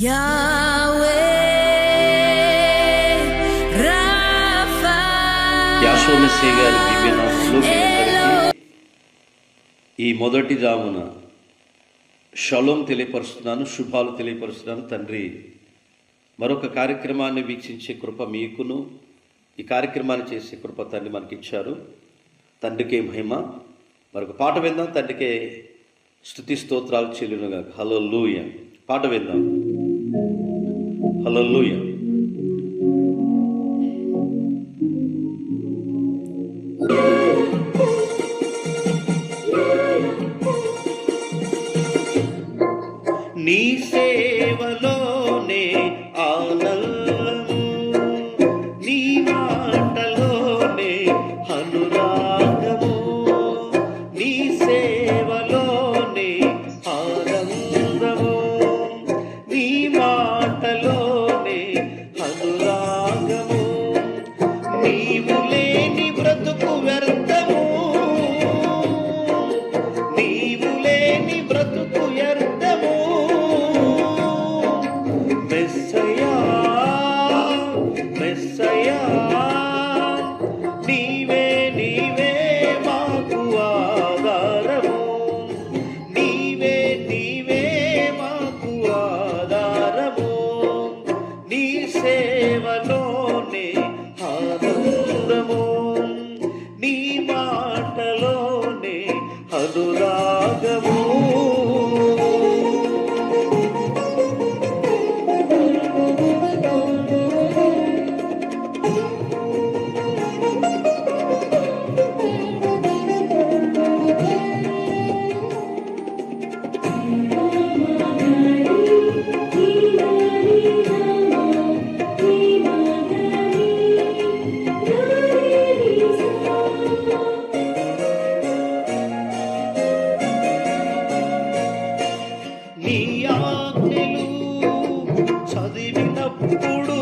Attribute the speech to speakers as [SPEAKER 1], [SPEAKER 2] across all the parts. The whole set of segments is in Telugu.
[SPEAKER 1] యెహోవా మెస్సీయ గారి దివ్యనామములో మీ అందరికీ ఈ మొదటి జామున షలోం తెలియపరుస్తున్నాను, శుభాలు తెలియపరుస్తున్నాను. తండ్రి మరొక కార్యక్రమాన్ని వీక్షించే కృప మీకును, ఈ కార్యక్రమాన్ని చేసే కృప తండ్రి మనకిచ్చారు. తండ్రికే మహిమ. మరొక పాట విందాం. తండ్రికే స్తుతి స్తోత్రాలు చెల్లునుగా. హల్లెలూయా. పాట విందాం. హల్లెలూయా. నీ సేవలోనే ఆనందము, నీ మాటలోనే అనురాగము. నీ సేవలోనే ఆనందము, నీ మాటలోనే అనురాగము. నీవు లేని బ్రతుకు వ్యర్థము, నీవు లేని బ్రతుకు వ్యర్థము. మెస్సయా మెస్సయా, నీవే నీవే మాకు ఆధారము, నీవే నీవే మాకు ఆధారము. నీ సేవలోనే ఆనందము, నీ మాటలోనే అనురాగము. నీ ఆజ్ఞలు చదివినప్పుడు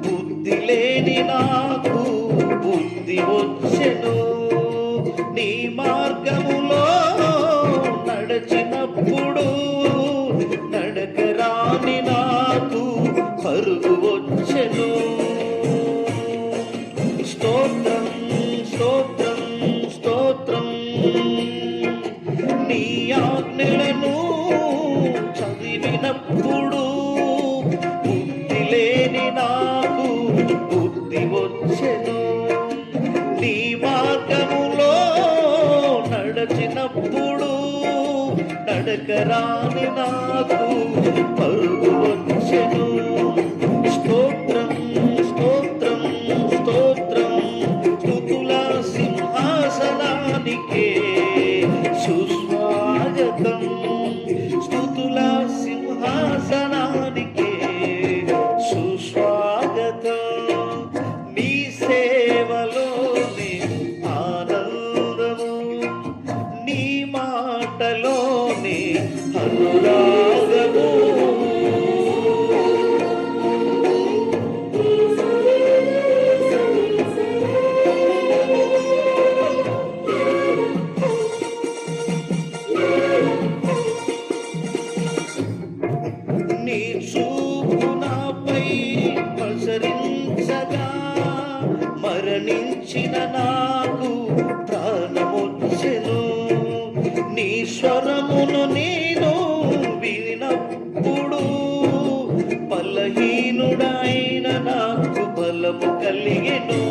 [SPEAKER 1] బుద్ధి లేని నాకు బుద్ధి వచ్చెను. నీ మార్గములో నడిచినప్పుడు నడక రాని నాకు పరుగు వచ్చెను. స్తోత్రం స్తోత్రం స్తోత్రం. నీ ఆజ్ఞలను చదివినప్పుడు బుద్ధి లేని నాకు బుద్ధి వచ్చెను. నీ మార్గములో నడిచినప్పుడు నడక రాని నాకు పరుగు వచ్చెను. స్తోత్రం స్తోత్రం స్తోత్రం. స్తుతుల సింహాసనానికే సుస్వాగతం, స్తుతుల సింహాసనానికే సుస్వాగతం. నీ సేవలోనే ఆనందము, నీ మాటలోనే అనురాగము. నీ చూపు నాపై ప్రసరించగా మరణించిన నాకు ప్రాణమొచ్చెను. నీ స్వరమును నేను వినప్పుడు బలహీనుడైన నాకు బలము కలిగెను.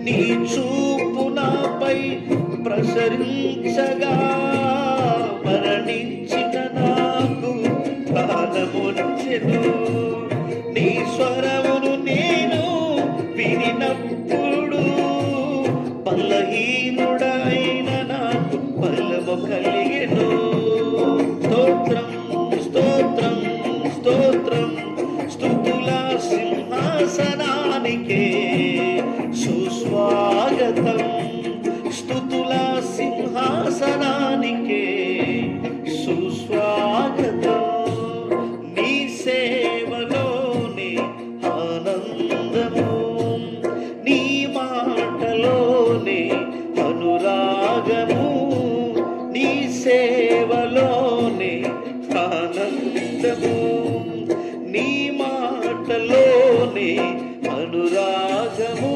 [SPEAKER 1] నీ చూపు నాపై ప్రసరించగా మరణించిన నాకు ప్రాణమొచ్చెను. నీ స్వరమును నేను వినినప్పుడు బలహీనుడైన నాకు బలము కలిగెను. స్తోత్రం స్తోత్రం స్తోత్రం. స్తుతుల సింహాసనానికే సుస్వాగతం, స్తుతుల సింహాసనానికే సుస్వాగతం. నీ సేవలోనే ఆనందము, నీ మాటలోనే అనురాగము. అనురాగము, నీ సేవలోనే ఆనందము, నీ మాటలోనే అనురాగము,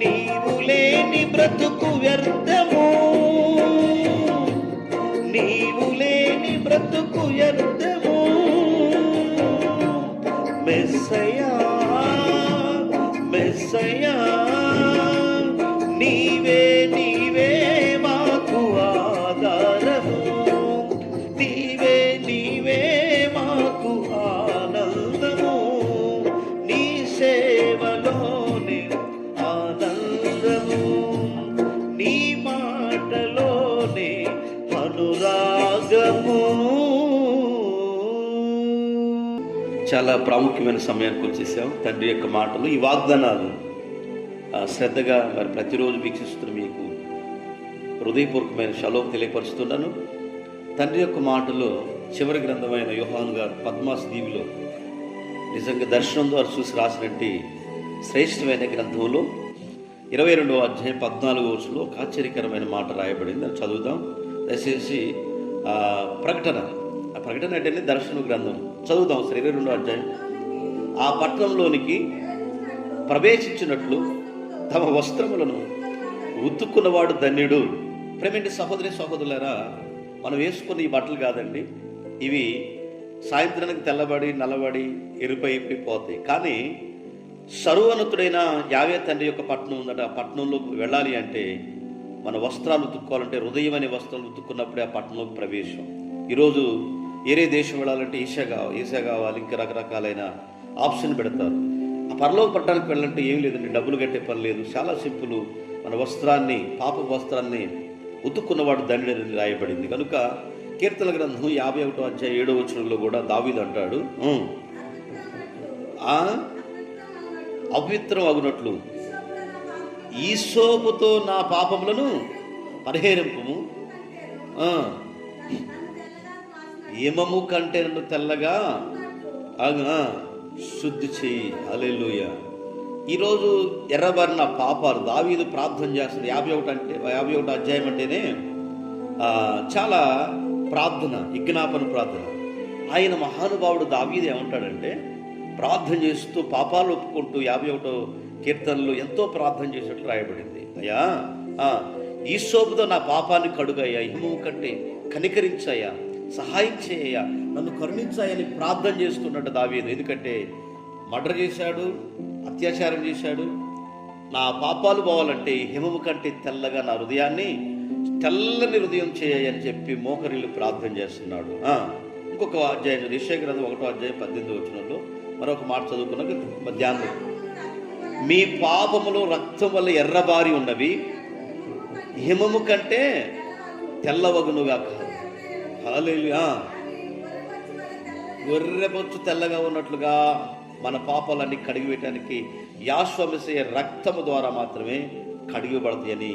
[SPEAKER 1] నీవు లేని బ్రతుకు వ్యర్థము, నీవు లేని బ్రతుకు వ్యర్థము. మెస్సయ్యా మెస్సయ్యా, నీవే నీవే మాకు ఆధారము, నీవే నీవే మాకు ఆనందము, నీ సేవలోనే ఆనందము, నీ మాటలోనే అనురాగము. చాలా ప్రాముఖ్యమైన సమయానికి వచ్చేసాం. తండ్రి యొక్క మాటలు, ఈ వాగ్దానాలు శ్రద్ధగా మరి ప్రతిరోజు వీక్షిస్తున్న మీకు హృదయపూర్వకమైన షలోం తెలియపరుస్తున్నాను. తండ్రి యొక్క మాటలో చివరి గ్రంథమైన యోహాను గారు పద్మాస్ దీవిలో నిజంగా దర్శనం ద్వారా చూసి రాసినట్టు శ్రేష్టమైన గ్రంథంలో 22వ అధ్యాయం 14వ వచనంలో ఒక ఆశ్చర్యకరమైన మాట రాయబడింది. అది చదువుదాం దయచేసి. ప్రకటన అంటే దర్శన గ్రంథం చదువుదాం. 22వ అధ్యాయం. ఆ పట్టణంలోనికి ప్రవేశించినట్లు తమ వస్త్రములను ఉతుక్కున్నవాడు ధన్యుడు. ప్రేమేంటి సహోదరులారా, మనం వేసుకున్న ఈ బట్టలు కాదండి, ఇవి సాయంత్రానికి తెల్లబడి నల్లబడి ఎరుపైపోతాయి. కానీ సర్వోన్నతుడైన యావే తండ్రి యొక్క పట్టణం ఉందట. ఆ పట్టణంలోకి వెళ్ళాలి అంటే మన వస్త్రాలు ఉతుక్కోవాలంటే హృదయం అనే వస్త్రాలు ఉతుక్కున్నప్పుడే ఆ పట్టణంలోకి ప్రవేశం. ఈరోజు ఏరే దేశం వెళ్ళాలంటే ఈసా కావాలి, ఇంకా రకరకాలైన ఆప్షన్ పెడతారు. ఆ పరలోక పట్టణానికి వెళ్ళాలంటే ఏం లేదండి, డబ్బులు కట్టే పని లేదు, చాలా సింపుల్. మన వస్త్రాన్ని, పాప వస్త్రాన్ని ఉతుక్కున్నవాడు ధన్యుడని రాయబడింది. కనుక కీర్తన గ్రంథం 51వ అధ్యాయం 7వ వచనంలో కూడా దావీదు అంటాడు, అపవిత్రం అగునట్లు ఈసోపుతో నా పాపములను పరిహరింపుము, హిమము కంటే నన్ను తెల్లగా శుద్ధి చెయ్యి. హల్లెలూయా. ఈరోజు ఎర్రబడిన పాపాలు దావీదు ప్రార్థన చేస్తాడు. 51వ అధ్యాయం అంటేనే చాలా ప్రార్థన, విజ్ఞాపన ప్రార్థన. ఆయన మహానుభావుడు దావీదు ఏమంటాడంటే, ప్రార్థన చేస్తూ పాపాలు ఒప్పుకుంటూ 51వ కీర్తనలో ఎంతో ప్రార్థన చేసినట్లు రాయబడింది. అయ్యా, ఈసోపుతో నా పాపాన్ని కడుగయ్యా, హిమము కంటే కనికరించయ్యా, సహాయం చేయ, నన్ను కరుణించాయని ప్రార్థన చేస్తున్నట్టు దావీదు. ఎందుకంటే మర్డర్ చేశాడు, అత్యాచారం చేశాడు. నా పాపాలు పోవాలంటే హిమము కంటే తెల్లగా నా హృదయాన్ని తెల్లని హృదయం చేయని చెప్పి మోకరిల్లు ప్రార్థన చేస్తున్నాడు. ఇంకొక అధ్యాయం యెషయా గ్రంథం 1వ అధ్యాయం 18వ వచనంలో మరొక మాట చదువుకున్న మధ్యాహ్నం, మీ పాపములు రక్తం వల్ల ఎర్రబారి ఉన్నవి, హిమము కంటే తెల్లవగునుగా. హల్లెలూయా. గొర్రెబొచ్చు తెల్లగా ఉన్నట్లుగా మన పాపాలన్నీ కడిగివేయటానికి యెహోవా మెస్సీయ రక్తము ద్వారా మాత్రమే కడిగిబడతాయని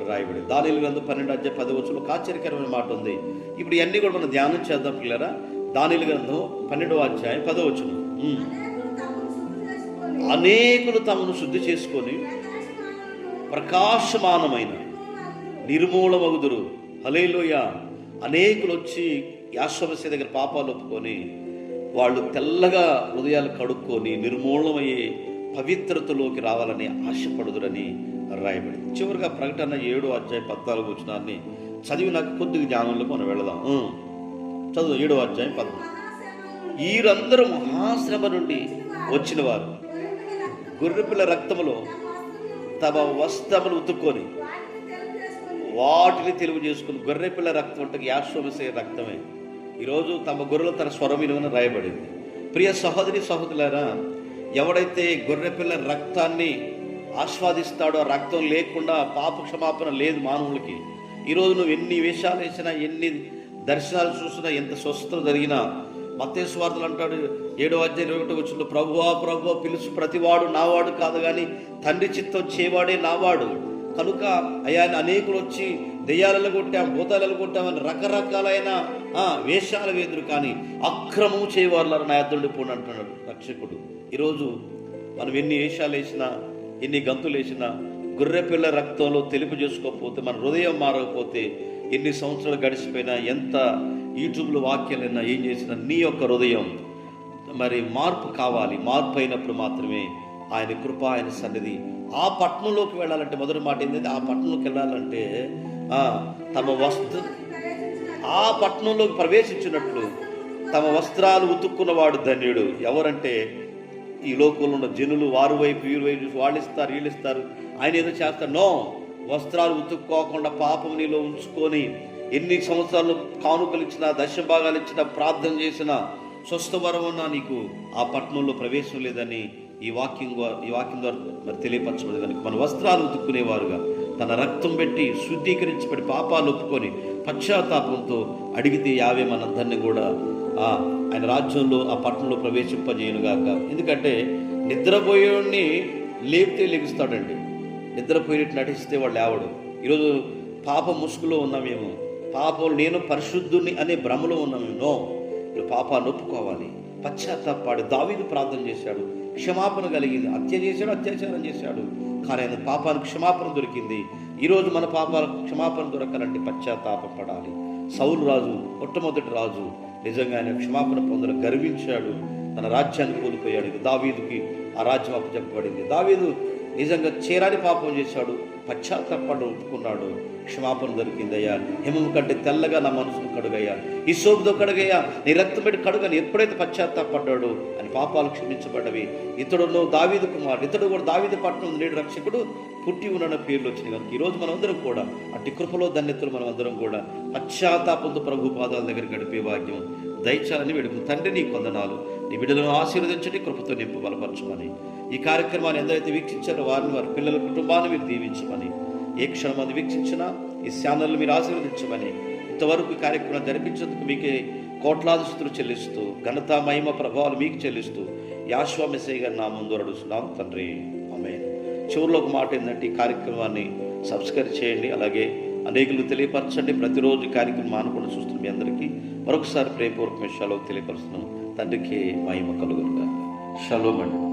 [SPEAKER 1] రాయబడింది. దానియేలు గ్రంథం 12వ అధ్యాయం 10వ వచనంలో ఒక ఆశ్చర్యకరమైన మాట ఉంది. ఇప్పుడు ఇవన్నీ కూడా మనం ధ్యానం చేద్దాం పిల్లరా. దానియేలు గ్రంథం 12వ అధ్యాయం 10వ వచనం, అనేకులు తమను శుద్ధి చేసుకొని ప్రకాశమానమైన నిర్మూలమగుదురు. హల్లెలూయా. అనేకులు వచ్చి యెహోవా మెస్సీయ దగ్గర పాపాలు ఒప్పుకొని వాళ్ళు తెల్లగా హృదయాలు కడుక్కొని నిర్మూలమయ్యే పవిత్రతలోకి రావాలని ఆశపడుదురని రాయబడింది. చివరిగా ప్రకటన 7వ అధ్యాయం 14వ వచనాన్ని చదివి నాకు కొద్దిగా జ్ఞానంలో మనం వెళదాం. చదువు 7వ అధ్యాయం 14. వీరందరూ మహాశ్రమ నుండి వచ్చిన వారు గొర్రెపిల్ల రక్తములో తమ వస్త్రములు ఉతుక్కొని వాటిని తెలుగు చేసుకుని, గొర్రెపిల్ల రక్తం అంటే యెహోవా మెస్సీయ రక్తమే. ఈరోజు తమ గొర్రెలు తన స్వరం విలువను రాయబడింది. ప్రియ సహోదరి సహోదరులారా, ఎవడైతే గొర్రెపిల్ల రక్తాన్ని ఆస్వాదిస్తాడో, ఆ రక్తం లేకుండా పాప క్షమాపణ లేదు మానవులకి. ఈరోజు నువ్వు ఎన్ని వేషాలు వేసినా, ఎన్ని దర్శనాలు చూసినా, ఎంత స్వస్థత జరిగినా, మత్తయి సువార్తలు అంటాడు 7వ అధ్యాయం 21వ వచనంలో, ప్రభువా ప్రభువా పిలుచు ప్రతివాడు నావాడు కాదు, కానీ తండ్రి చిత్తం చేవాడే నావాడు. కనుక అయ్యా అనేకులు వచ్చి దెయ్యాలలో కొట్టాం, భూతాలలో కొట్టామని రకరకాలైన వేషాలు వేదురు, కానీ అక్రమము చేయవారులారు నా యొద్దకు పోండి అంటున్నాడు రక్షకుడు. ఈరోజు మనం ఎన్ని వేషాలు వేసినా, ఎన్ని గంతులు వేసినా, గొర్రెపిల్ల రక్తంలో తెలుపు చేసుకోకపోతే, మన హృదయం మారకపోతే, ఎన్ని సంవత్సరాలు గడిచిపోయినా, ఎంత యూట్యూబ్లో వాక్యాలైనా ఏం చేసినా, నీ యొక్క హృదయం మరి మార్పు కావాలి. మార్పు అయినప్పుడు మాత్రమే ఆయన కృప, ఆయన సన్నిధి. ఆ పట్టణంలోకి వెళ్ళాలంటే మొదటి మాట ఏంటంటే, ఆ పట్టణంలోకి వెళ్ళాలంటే ఆ పట్టణంలోకి ప్రవేశించినట్లు తమ వస్త్రాలు ఉతుక్కున్నవాడు ధన్యుడు. ఎవరంటే ఈ లోకంలో ఉన్న జనులు వారు వైపు వీరు వైపు వాళ్ళు ఇస్తారు, వీళ్ళు ఇస్తారు, ఆయన ఏదో చేస్తారు. నో, వస్త్రాలు ఉతుక్కోకుండా పాపం నీలో ఉంచుకొని ఎన్ని సంవత్సరాలు కానుకలు ఇచ్చినా, దశభాగాలు ఇచ్చినా, ప్రార్థన చేసినా, స్వస్థవరం ఉన్నా నీకు ఆ పట్టణంలో ప్రవేశం లేదని ఈ వాక్యం ద్వారా మరి తెలియపరచబడి కనుక మన వస్త్రాలు ఉతుక్కునేవారుగా తన రక్తం పెట్టి శుద్ధీకరించబడి పాపాలు ఒప్పుకొని పశ్చాత్తాపంతో అడిగితే యావే మన ధన్యం కూడా ఆయన రాజ్యంలో ఆ పట్టణంలో ప్రవేశింపజేయునుగాక. ఎందుకంటే నిద్రపోయేవాడిని లేపితే లెగుస్తాడండి. నిద్రపోయినట్టు నటిస్తే వాళ్ళు లేవడు. ఈరోజు పాప ముసుగులో ఉన్నామేమో, పాపం నేను పరిశుద్ధుని అనే భ్రమలో ఉన్నామేమో. పాపాన్ని ఒప్పుకోవాలి, పశ్చాత్తాపడి దావీదు ప్రార్థన చేశాడు, క్షమాపణ కలిగింది. హత్య చేశాడు, అత్యాచారం చేశాడు, కానీ ఆయన పాపానికి క్షమాపణ దొరికింది. ఈరోజు మన పాపాలకు క్షమాపణ దొరకాలంటే పశ్చాత్తాపడాలి. సౌలు రాజు, మొట్టమొదటి రాజు, నిజంగా ఆయన క్షమాపణ పొందడం గర్వించాడు, తన రాజ్యాన్ని కోల్పోయాడు. దావీదుకి ఆ రాజ్యం అప్పచెప్పబడింది. దావీదు నిజంగా చేరాని పాపం చేశాడు, పశ్చాత్తాపడి ఒప్పుకున్నాడు, క్షమాపణ దొరికిందయ్యా. హిమము కంటే తెల్లగా నా మనసును కడుగయ్యా, ఈ సోపుతో కడుగయ్యా, నీ రక్తం పెట్టి కడుగని ఎప్పుడైతే పశ్చాత్తాపడ్డాడు అని పాపాలు క్షమించబడ్డవి. ఇతడు దావీదు కుమారుడు, ఇతడు కూడా దావీదు పట్టణం నేడు రక్షకుడు పుట్టి ఉన్న పేర్లు వచ్చినాయి కనుక ఈరోజు మనం అందరం కూడా అట్టి కృపలో ధన్యతలు మనం అందరం కూడా పశ్చాత్తాపంతో ప్రభు పాదాల దగ్గర గడిపే భాగ్యం దయచాలని వేడుకుని తండ్రి నీ కొందనాలు, నీ బిడ్డలను ఆశీర్వదించండి, కృపతో నింపు బలపరచమని, ఈ కార్యక్రమాన్ని ఎందరైతే వీక్షించారో వారిని, వారి పిల్లల కుటుంబాన్ని మీరు దీవించమని, ఏ క్షణం మంది వీక్షించినా ఈ ఛానల్ని మీరు ఆశీర్వదించమని, ఇంతవరకు ఈ కార్యక్రమం జరిపించేందుకు మీకే కోట్లాది స్తుతులు చెల్లిస్తూ, ఘనత మహిమ ప్రభావాలు మీకు చెల్లిస్తూ యాషువా మెస్సయ్య గారి నామమున అడుగుతున్నాం తండ్రి, ఆమేన్. చివరిలో ఒక మాట ఏంటంటే, ఈ కార్యక్రమాన్ని సబ్స్క్రైబ్ చేయండి, అలాగే అనేకులు తెలియపరచండి. ప్రతిరోజు ఈ కార్యక్రమం మానకుండా చూస్తున్న మీ అందరికీ మరొకసారి ప్రేమపూర్వక విషయాలు తెలియపరుస్తున్నాం. తండ్రికి మహిమ కలుగునుగాక. షలోమ్ అండి.